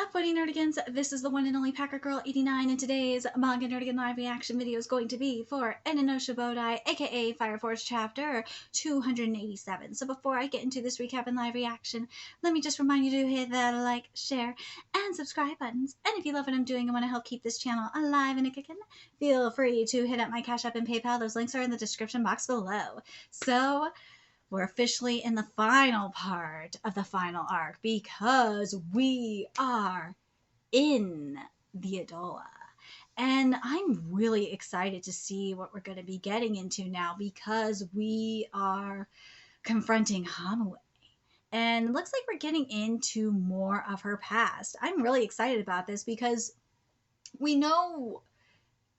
Buddy Nerdigans, this is the one and only Packer Girl 89, and today's Manga Nerdigan live reaction video is going to be for Eninosha Bodai, aka Fire Force Chapter 287. So before I get into this recap and live reaction, let me just remind you to hit the like, share, and subscribe buttons. And if you love what I'm doing and want to help keep this channel alive and kicking, feel free to hit up my Cash App and PayPal. Those links are in the description box below. So we're officially in the final part of the final arc because we are in the Adola. And I'm really excited to see what we're going to be getting into now because we are confronting Hamue. And it looks like we're getting into more of her past. I'm really excited about this because we know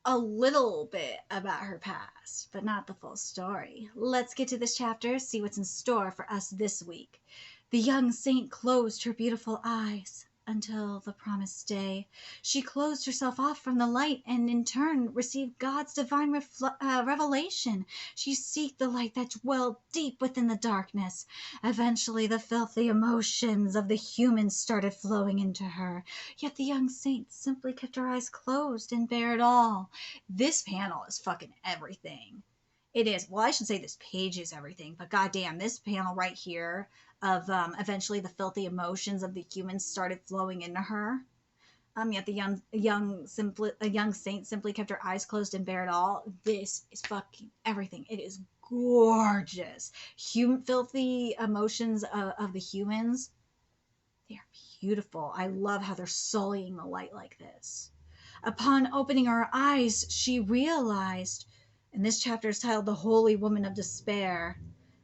a little bit about her past, but not the full story. Let's get to this chapter, see what's in store for us this week. The young saint closed her beautiful eyes until the promised day. She closed herself off from the light and in turn received God's divine revelation. She seeked the light that dwelled deep within the darkness. Eventually the filthy emotions of the humans started flowing into her. Yet the young saint simply kept her eyes closed and bare it all. This panel is fucking everything. It is. Well, I should say this page is everything, but goddamn, this panel right here of eventually the filthy emotions of the humans started flowing into her. Yet the young saint simply kept her eyes closed and bare it all. This is fucking everything. It is gorgeous. Filthy emotions of the humans. They are beautiful. I love how they're sullying the light like this. Upon opening her eyes, she realized, and this chapter is titled The Holy Woman of Despair.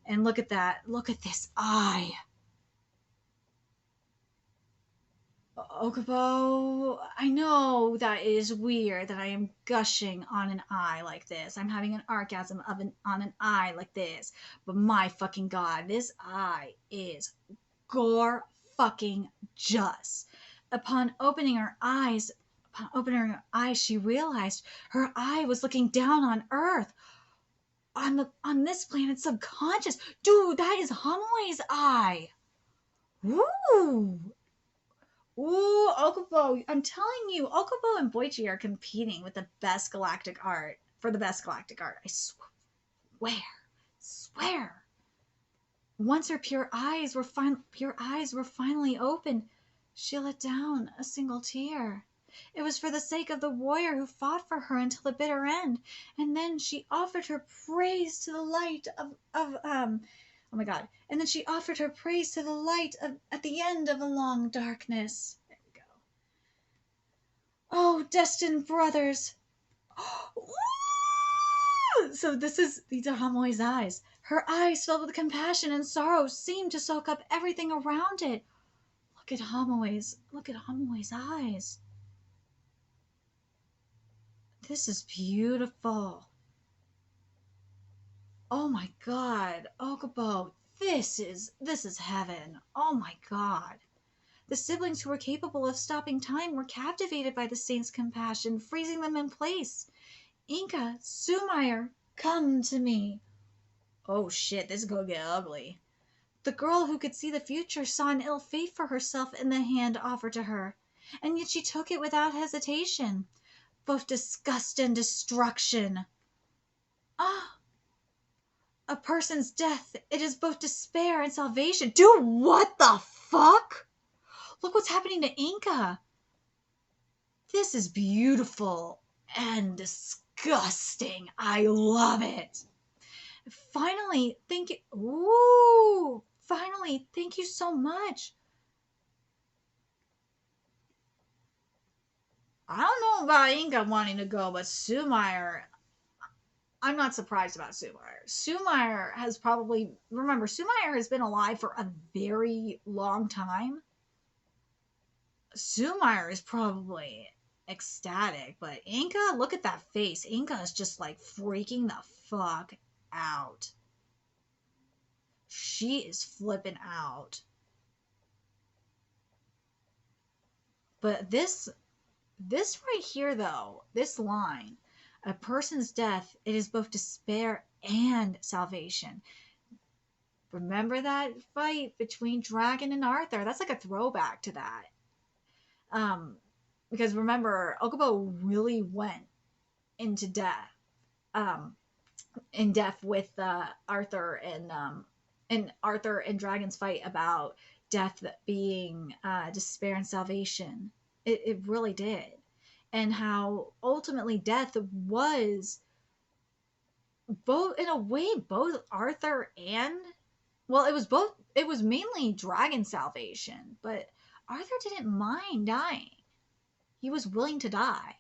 And look at that. Look at this eye. Okubo, I know that it is weird that I am gushing on an eye like this. I'm having an orgasm on an eye like this. But my fucking god, this eye is gore fucking just. Upon opening her eyes, she realized her eye was looking down on Earth. On this planet's subconscious. Dude, that is Hamue's eye. Ooh. Ooh, Okubo. I'm telling you, Okubo and Boichi are competing with the best galactic art for the best galactic art. I swear. Once her pure eyes were finally opened, she let down a single tear. It was for the sake of the warrior who fought for her until the bitter end. And then she offered her praise to the light oh my god. And then she offered her praise to the light at the end of the long darkness. There we go. Oh, destined brothers. So these are Hamue's eyes. Her eyes filled with compassion and sorrow seemed to soak up everything around it. Look at Hamue's eyes. This is beautiful. Oh my god, Okubo, this is heaven. Oh my god. The siblings who were capable of stopping time were captivated by the saint's compassion, freezing them in place. Inka, Sumayer, come to me. Oh shit, this is gonna get ugly. The girl who could see the future saw an ill fate for herself in the hand offered to her, and yet she took it without hesitation. Both disgust and destruction. Ah! A person's death, it is both despair and salvation. Dude, what the fuck? Look what's happening to Inka. This is beautiful and disgusting. I love it. Finally, thank you. Ooh, finally, thank you so much. I don't know about Inka wanting to go, but Sumayer, I'm not surprised about Sumayer. Sumayer has Sumayer has been alive for a very long time. Sumayer is probably ecstatic, but Inka, look at that face. Inka is just like freaking the fuck out. She is flipping out. But this right here, though, this line, a person's death, it is both despair and salvation. Remember that fight between Dragon and Arthur? That's like a throwback to that. Um, because remember, Okubo really went into death, um, in depth with Arthur and Dragon's fight about death being despair and salvation. It really did, and how ultimately death was both, in a way, both Arthur and, well, it was both. It was mainly Dragon salvation, but Arthur didn't mind dying. He was willing to die.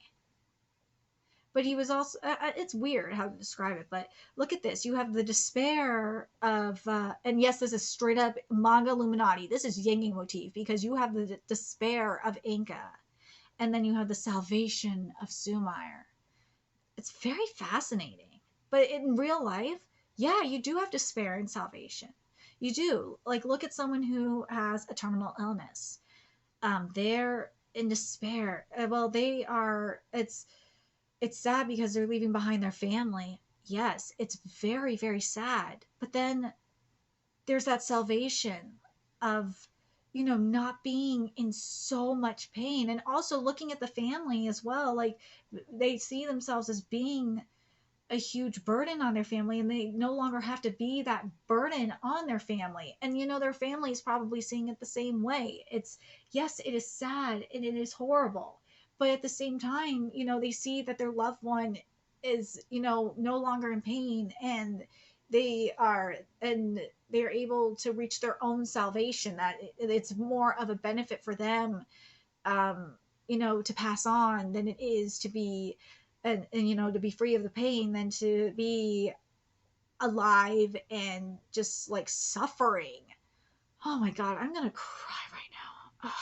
But he was also, it's weird how to describe it, but look at this. You have the despair of, and yes, this is straight up manga Illuminati. This is Yanging motif, because you have the despair of Inca, and then you have the salvation of Sumire. It's very fascinating. But in real life, yeah, you do have despair and salvation. You do. Like, look at someone who has a terminal illness. They're in despair. Well, they are, it's sad because they're leaving behind their family. Yes, it's very, very sad. But then there's that salvation of, not being in so much pain, and also looking at the family as well. Like, they see themselves as being a huge burden on their family, and they no longer have to be that burden on their family. And their family is probably seeing it the same way. It's, yes, it is sad and it is horrible, but at the same time, they see that their loved one is, no longer in pain, and they're able to reach their own salvation, that it's more of a benefit for them, um to pass on, than it is to be, and to be free of the pain, than to be alive and just like suffering. Oh my god, I'm gonna cry right now.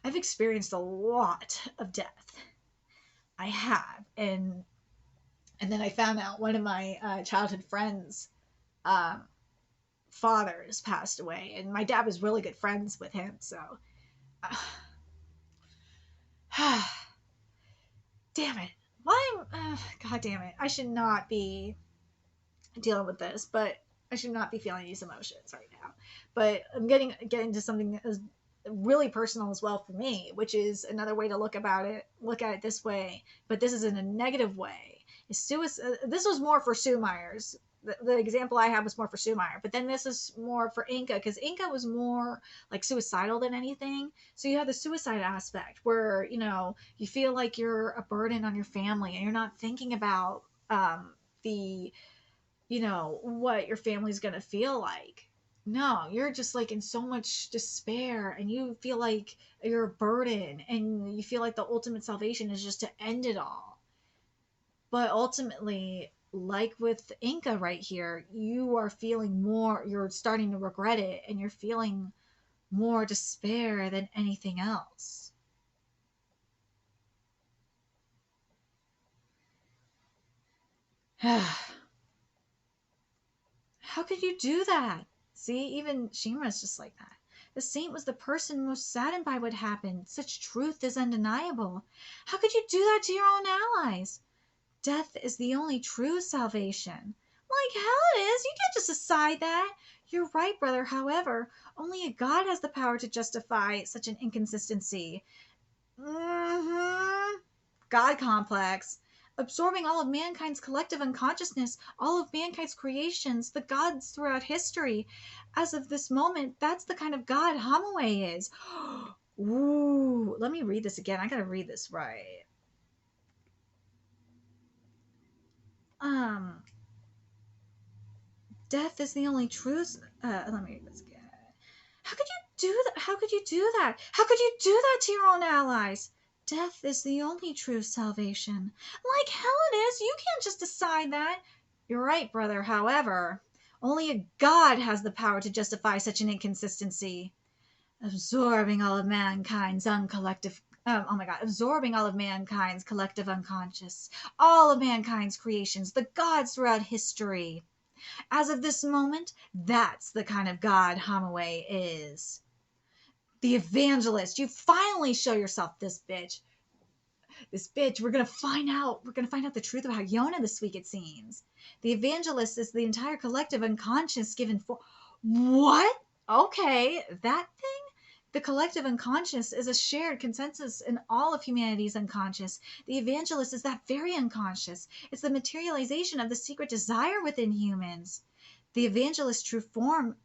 I've experienced a lot of death. I have. And then I found out one of my childhood friends, um, fathers passed away, and my dad was really good friends with him. So, damn it. Why? God damn it. I should not be dealing with this, but I should not be feeling these emotions right now. But I'm getting to something that is really personal as well for me, which is another way to look at it this way, but this is in a negative way. This was more for Sumires. The example I have was more for Sumire, but then this is more for Inca, because Inca was more like suicidal than anything. So you have the suicide aspect where, you feel like you're a burden on your family, and you're not thinking about the what your family's gonna feel like. No, you're just like in so much despair, and you feel like you're a burden, and you feel like the ultimate salvation is just to end it all. But ultimately, like with Inca right here, you are feeling more, you're starting to regret it, and you're feeling more despair than anything else. How could you do that? See, even Shimura's just like that. The saint was the person most saddened by what happened. Such truth is undeniable. How could you do that to your own allies? Death is the only true salvation. Like hell it is. You can't just decide that. You're right, brother. However, only a god has the power to justify such an inconsistency. Mm-hmm. God complex. Absorbing all of mankind's collective unconsciousness, all of mankind's creations, the gods throughout history. As of this moment, that's the kind of God Hamue is. Ooh, let me read this again. I gotta read this right. Um, Death is the only truth. Let me read this again. How could you do that? How could you do that? How could you do that to your own allies? Death is the only true salvation. Like hell it is. You can't just decide that. You're right, brother. However, only a god has the power to justify such an inconsistency. Absorbing all of mankind's absorbing all of mankind's collective unconscious, all of mankind's creations, the gods throughout history. As of this moment, that's the kind of God Hamue is. The evangelist. You finally show yourself, this bitch. This bitch. We're gonna find out. We're gonna find out the truth about Yona this week, it seems. The evangelist is the entire collective unconscious given for. What? Okay, that thing? The collective unconscious is a shared consensus in all of humanity's unconscious. The evangelist is that very unconscious. It's the materialization of the secret desire within humans. The evangelist's true form.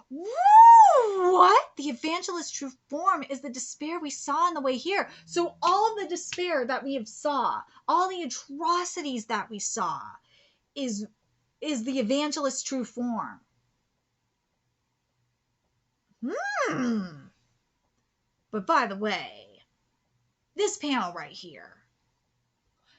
What? The evangelist's true form is the despair we saw on the way here. So all of the despair that we have saw, all the atrocities that we saw, is the evangelist's true form. But by the way, this panel right here,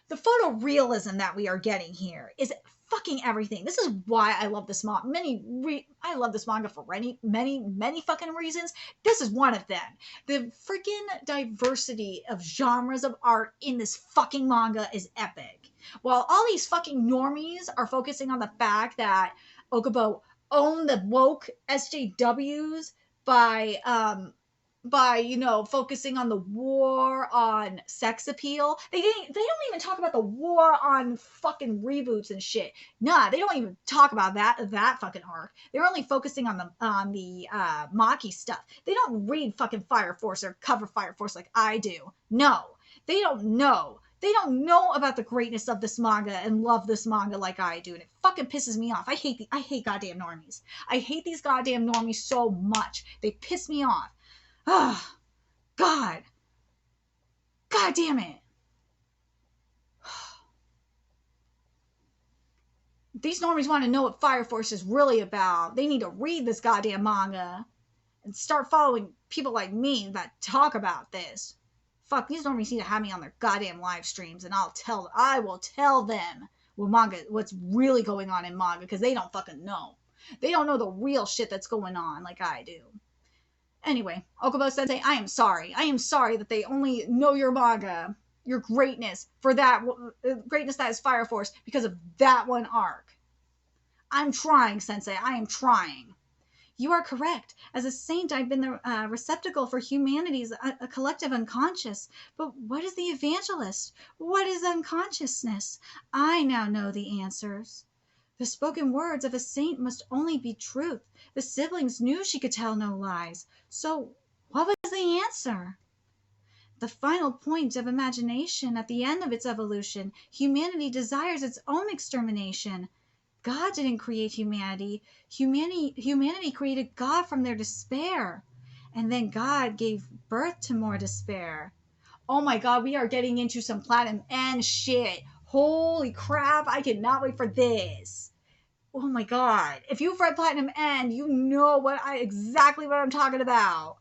the photorealism that we are getting here is fucking everything. This is why I love this manga. I love this manga for many fucking reasons. This is one of them. The freaking diversity of genres of art in this fucking manga is epic. While all these fucking normies are focusing on the fact that Okubo owned the woke SJWs by focusing on the war on sex appeal. They don't even talk about the war on fucking reboots and shit. Nah, they don't even talk about that fucking arc. They're only focusing on the Maki stuff. They don't read fucking Fire Force or cover Fire Force like I do. No, they don't know. They don't know about the greatness of this manga and love this manga like I do, and it fucking pisses me off. I hate goddamn normies. I hate these goddamn normies so much. They piss me off. Oh, God. God damn it. These normies want to know what Fire Force is really about. They need to read this goddamn manga and start following people like me that talk about this. Fuck, these normies need to have me on their goddamn live streams, and I will tell them what's really going on in manga, because they don't fucking know. They don't know the real shit that's going on like I do. Anyway, Okubo Sensei, I am sorry. I am sorry that they only know your manga, your greatness, for that greatness that is Fire Force, because of that one arc. I'm trying, Sensei. I am trying. You are correct. As a saint, I've been the receptacle for humanity's a collective unconscious. But what is the evangelist? What is unconsciousness? I now know the answers. The spoken words of a saint must only be truth. The siblings knew she could tell no lies. So what was the answer? The final point of imagination at the end of its evolution, humanity desires its own extermination. God didn't create humanity. Humanity created God from their despair. And then God gave birth to more despair. Oh my God, we are getting into some Platinum End shit. Holy crap, I cannot wait for this. Oh my God. If you've read Platinum End, you know exactly what I'm talking about.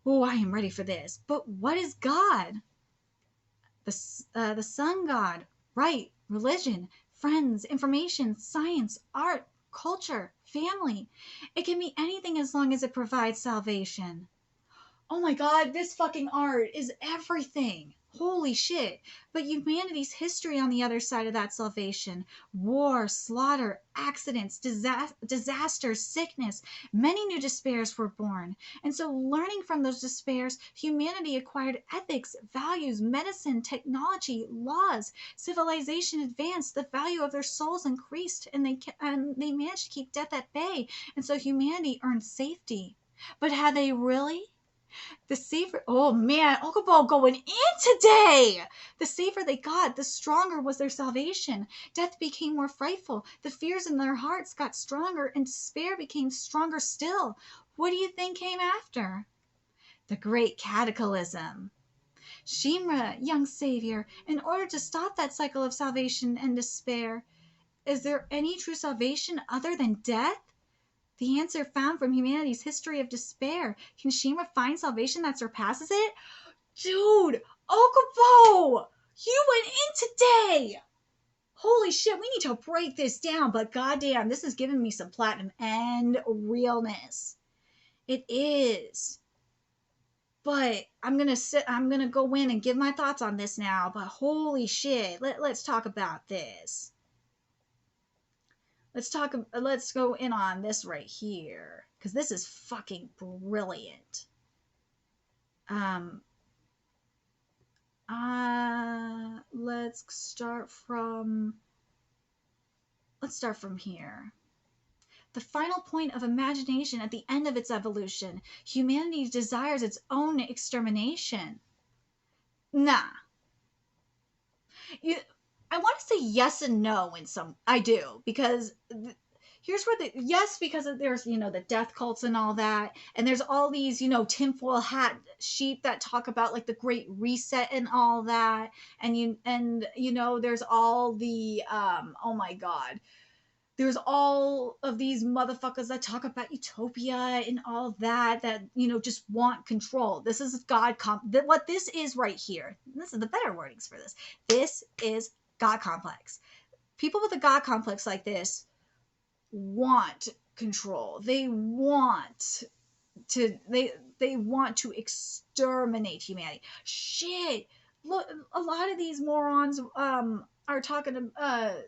Oh, I am ready for this. But what is God? The sun god, right, religion, friends, information, science, art, culture, family. It can be anything as long as it provides salvation. Oh my God, this fucking art is everything. Holy shit. But humanity's history on the other side of that salvation. War, slaughter, accidents, disasters, sickness. Many new despairs were born. And so learning from those despairs, humanity acquired ethics, values, medicine, technology, laws. Civilization advanced. The value of their souls increased. And they managed to keep death at bay. And so humanity earned safety. But had they really? The safer, oh man, Okubo going in today. The safer they got, the stronger was their salvation. Death became more frightful. The fears in their hearts got stronger, and despair became stronger still. What do you think came after? The great cataclysm. Shinra, young savior, in order to stop that cycle of salvation and despair, is there any true salvation other than death? The answer found from humanity's history of despair. Can Shinra find salvation that surpasses it? Dude, Okubo! You went in today! Holy shit, we need to break this down, but goddamn, this is giving me some Platinum End realness. It is. But I'm gonna go in and give my thoughts on this now, but holy shit, let's talk about this. Let's go in on this right here, because this is fucking brilliant. Let's start from here. the final point of imagination at the end of its evolution. Humanity desires its own extermination. Nah. You, I want to say yes and no in some. I do, because here's where yes, because there's, the death cults and all that, and there's all these, tinfoil hat sheep that talk about like the Great Reset and all that, and there's all the oh my god, there's all of these motherfuckers that talk about utopia and all that just want control. This is what this is right here. This is the better wordings for this. This is God complex. People with a God complex like this want control. They want to exterminate humanity. Shit. Look, a lot of these morons are talking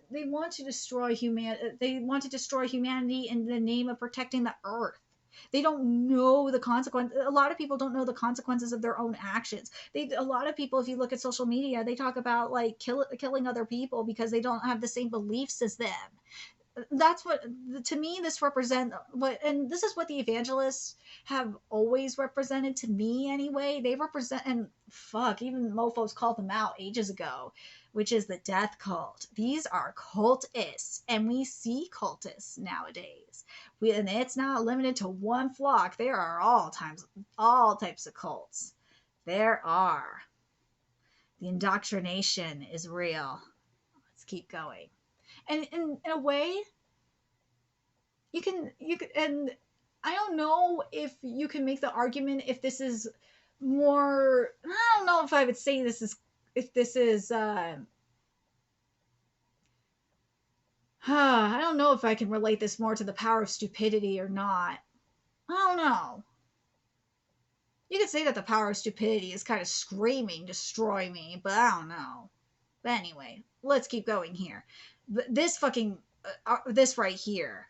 they want to destroy humanity in the name of protecting the earth. They don't know the consequence. A lot of people don't know the consequences of their own actions. A lot of people, if you look at social media, they talk about like killing other people because they don't have the same beliefs as them. That's what, to me, this represent what, and this is what the evangelists have always represented to me anyway. They represent, and fuck, even mofos called them out ages ago, which is the death cult. These are cultists, and we see cultists nowadays. And it's not limited to one flock. There are all types of cults. There are. The indoctrination is real. Let's keep going. And in a way, you can, and I don't know if you can make the argument if this is more, I don't know if I would say I don't know if I can relate this more to the power of stupidity or not. I don't know. You could say that the power of stupidity is kind of screaming, destroy me, but I don't know. But anyway, let's keep going here. This right here.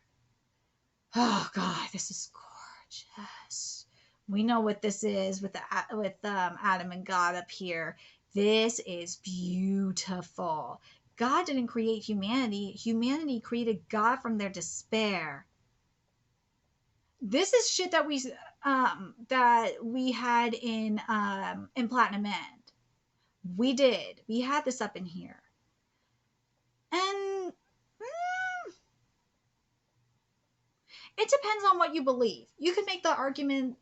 Oh god, this is gorgeous. We know what this is with Adam and God up here. This is beautiful. God didn't create humanity. Humanity created God from their despair. This is shit that we had in Platinum End. We did. We had this up in here. And it depends on what you believe. You can make the argument.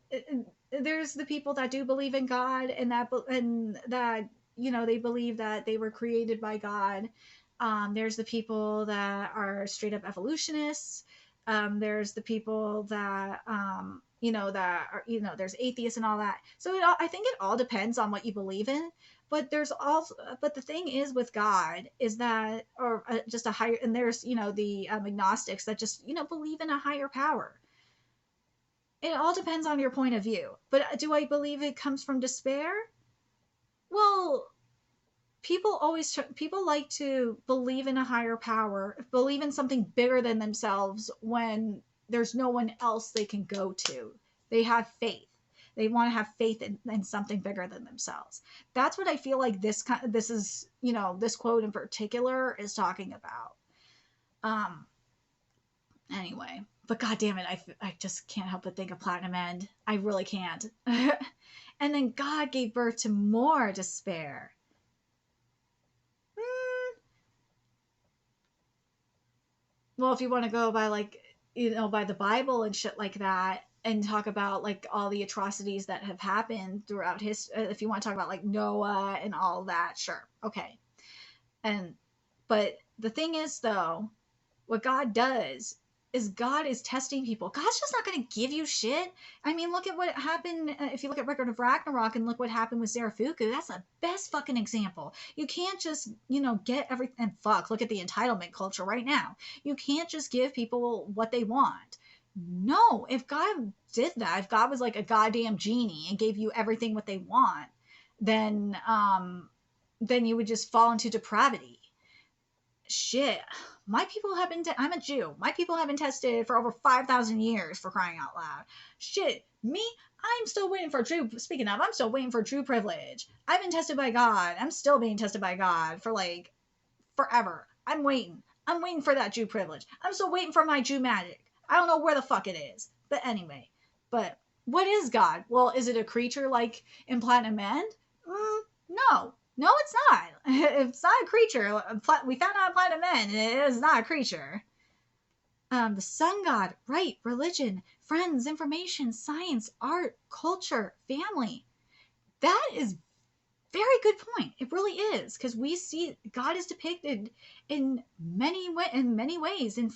There's the people that do believe in God, and that they believe that they were created by God. There's the people that are straight up evolutionists. There's the people that there's atheists and all that. So I think it all depends on what you believe in. But the thing is with God is that, or just a higher, and there's, the agnostics that just, believe in a higher power. It all depends on your point of view. But do I believe it comes from despair? Well, people like to believe in a higher power, believe in something bigger than themselves when there's no one else they can go to. They have faith. They want to have faith in something bigger than themselves. That's what I feel like this is, this quote in particular is talking about. Anyway, but god damn it, I just can't help but think of Platinum End. I really can't. And then God gave birth to more despair. Well, if you want to go by by the Bible and shit like that, and talk about like all the atrocities that have happened throughout history, if you want to talk about like Noah and all that, sure, okay. But the thing is, though, what God does is God is testing people. God's just not going to give you shit. I mean, look at what happened. If you look at Record of Ragnarok and look what happened with Zarafuku, that's the best fucking example. You can't just, get everything. And fuck, look at the entitlement culture right now. You can't just give people what they want. No, if God did that, if God was like a goddamn genie and gave you everything what they want, then you would just fall into depravity. Shit. My people have been, I'm a Jew. My people have been tested for over 5,000 years, for crying out loud. Shit. Me? I'm still waiting for Jew. Speaking of, I'm still waiting for Jew privilege. I've been tested by God. I'm still being tested by God for forever. I'm waiting. I'm waiting for that Jew privilege. I'm still waiting for my Jew magic. I don't know where the fuck it is. But anyway, but what is God? Well, is it a creature like in Platinum End? No. No, it's not. It's not a creature. We found out in Platinum End, it is not a creature. The sun god, right, religion, friends, information, science, art, culture, family. That is very good point. It really is, because we see God is depicted in many ways in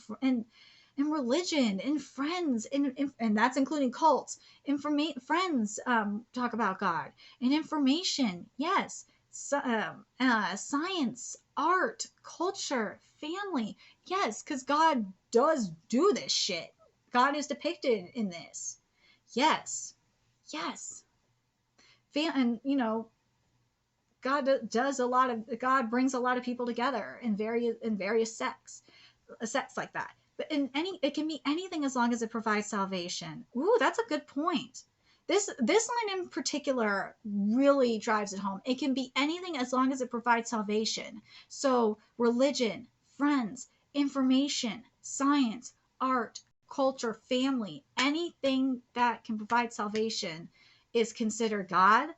religion, in friends, and that's including cults. Friends talk about God, in information, yes. Science, art, culture, family, yes, because God does do this shit. God is depicted in this, yes, yes. And God brings a lot of people together in various sects like that. But it can be anything as long as it provides salvation. Ooh, that's a good point. This line in particular really drives it home. It can be anything as long as it provides salvation. So religion, friends, information, science, art, culture, family, anything that can provide salvation is considered God.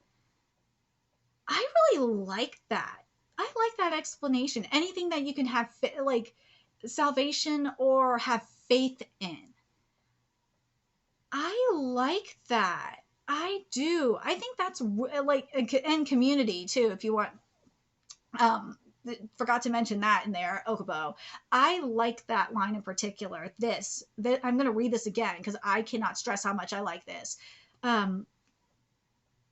I really like that. I like that explanation. Anything that you can have like salvation or have faith in. I like that. I do. I think that's like, and community too, if you want. Forgot to mention that in there, Okubo. I like that line in particular. I'm going to read this again because I cannot stress how much I like this.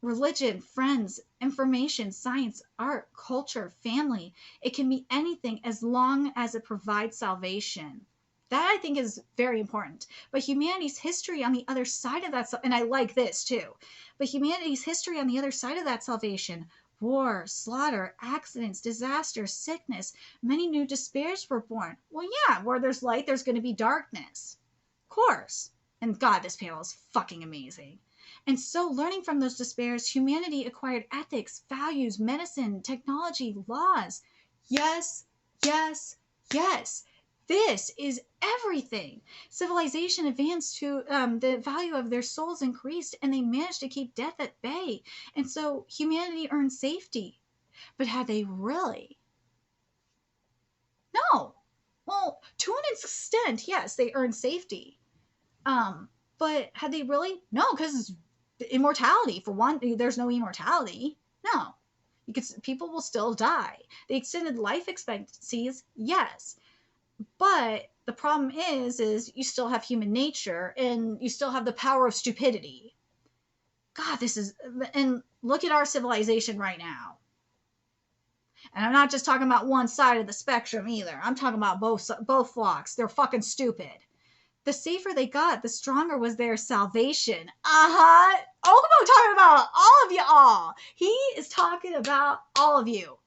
Religion, friends, information, science, art, culture, family. It can be anything as long as it provides salvation. That I think is very important. But humanity's history on the other side of that, and I like this too, but humanity's history on the other side of that salvation, war, slaughter, accidents, disaster, sickness, many new despairs were born. Well, yeah, where there's light, there's going to be darkness. Of course. And God, this panel is fucking amazing. And so, learning from those despairs, humanity acquired ethics, values, medicine, technology, laws. Yes, yes, yes. This is everything. Civilization advanced to the value of their souls increased, and they managed to keep death at bay. And so, humanity earned safety. But had they really? No. Well, to an extent, yes, they earned safety. But had they really? No, because immortality, for one, there's no immortality. No. People will still die. The extended life expectancies, yes. But the problem is you still have human nature and you still have the power of stupidity. God, and look at our civilization right now. And I'm not just talking about one side of the spectrum either. I'm talking about both flocks. They're fucking stupid. The safer they got, the stronger was their salvation. Okubo talking about all of y'all. He is talking about all of you.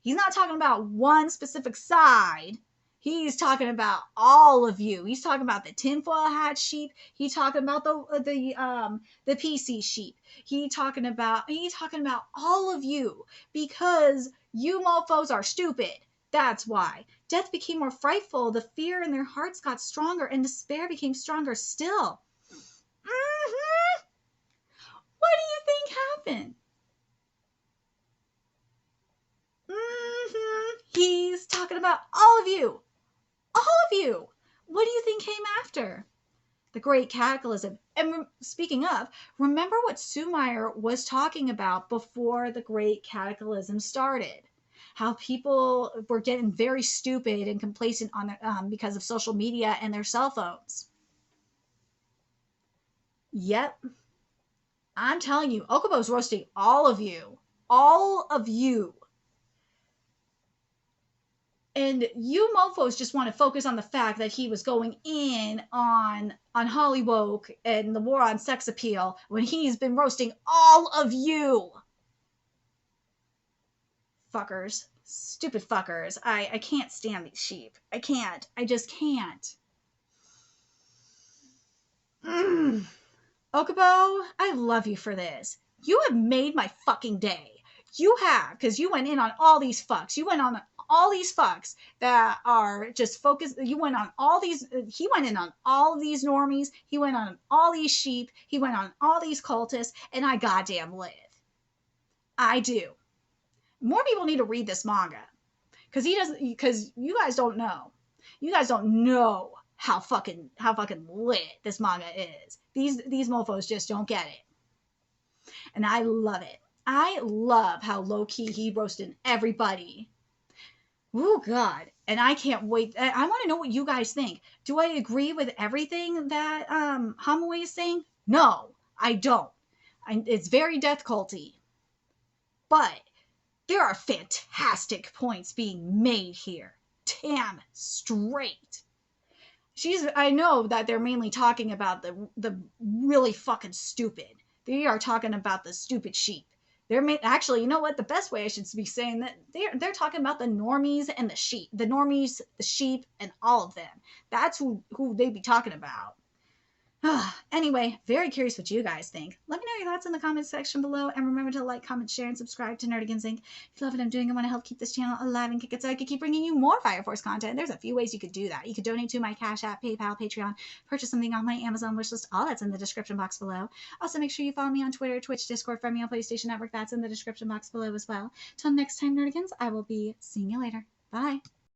He's not talking about one specific side. He's talking about all of you. He's talking about the tinfoil hat sheep. He's talking about the PC sheep. He's talking about all of you, because you mofos are stupid. That's why. Death became more frightful, the fear in their hearts got stronger, and despair became stronger still. What do you think happened? He's talking about all of you. All of you. What do you think came after? The Great Cataclysm. And speaking of, remember what Sumeyer was talking about before the Great Cataclysm started. How people were getting very stupid and complacent on because of social media and their cell phones. Yep. I'm telling you, Okubo's roasting all of you. All of you. And you mofos just want to focus on the fact that he was going in on Hollywood and the war on sex appeal when he's been roasting all of you. Fuckers. Stupid fuckers. I can't stand these sheep. I can't. I just can't. Okubo, I love you for this. You have made my fucking day. You have, because you went in on all these fucks. You went on all these fucks that are just focused. You went on all these, he went in on all these normies. He went on all these sheep. He went on all these cultists, and I goddamn live. I do. More people need to read this manga. Because you guys don't know. You guys don't know how fucking lit this manga is. These mofos just don't get it. And I love it. I love how low-key he roasted everybody. Oh, God. And I can't wait. I want to know what you guys think. Do I agree with everything that Hamaway is saying? No, I don't. It's very death culty. But there are fantastic points being made here. Damn straight. I know that they're mainly talking about the really fucking stupid. They are talking about the stupid sheep. Actually, you know what? The best way I should be saying that they're talking about the normies and the sheep. The normies, the sheep, and all of them. That's who they be talking about. Anyway, very curious what you guys think. Let me know your thoughts in the comments section below, and remember to like, comment, share, and subscribe to Nerdigans Inc. If you love what I'm doing and want to help keep this channel alive and kick it so I can keep bringing you more Fire Force content, there's a few ways you could do that. You could donate to my Cash App, PayPal, Patreon, purchase something on my Amazon wishlist. All that's in the description box below. Also, make sure you follow me on Twitter, Twitch, Discord, friend me on PlayStation Network. That's in the description box below as well. Till next time, Nerdigans, I will be seeing you later. Bye.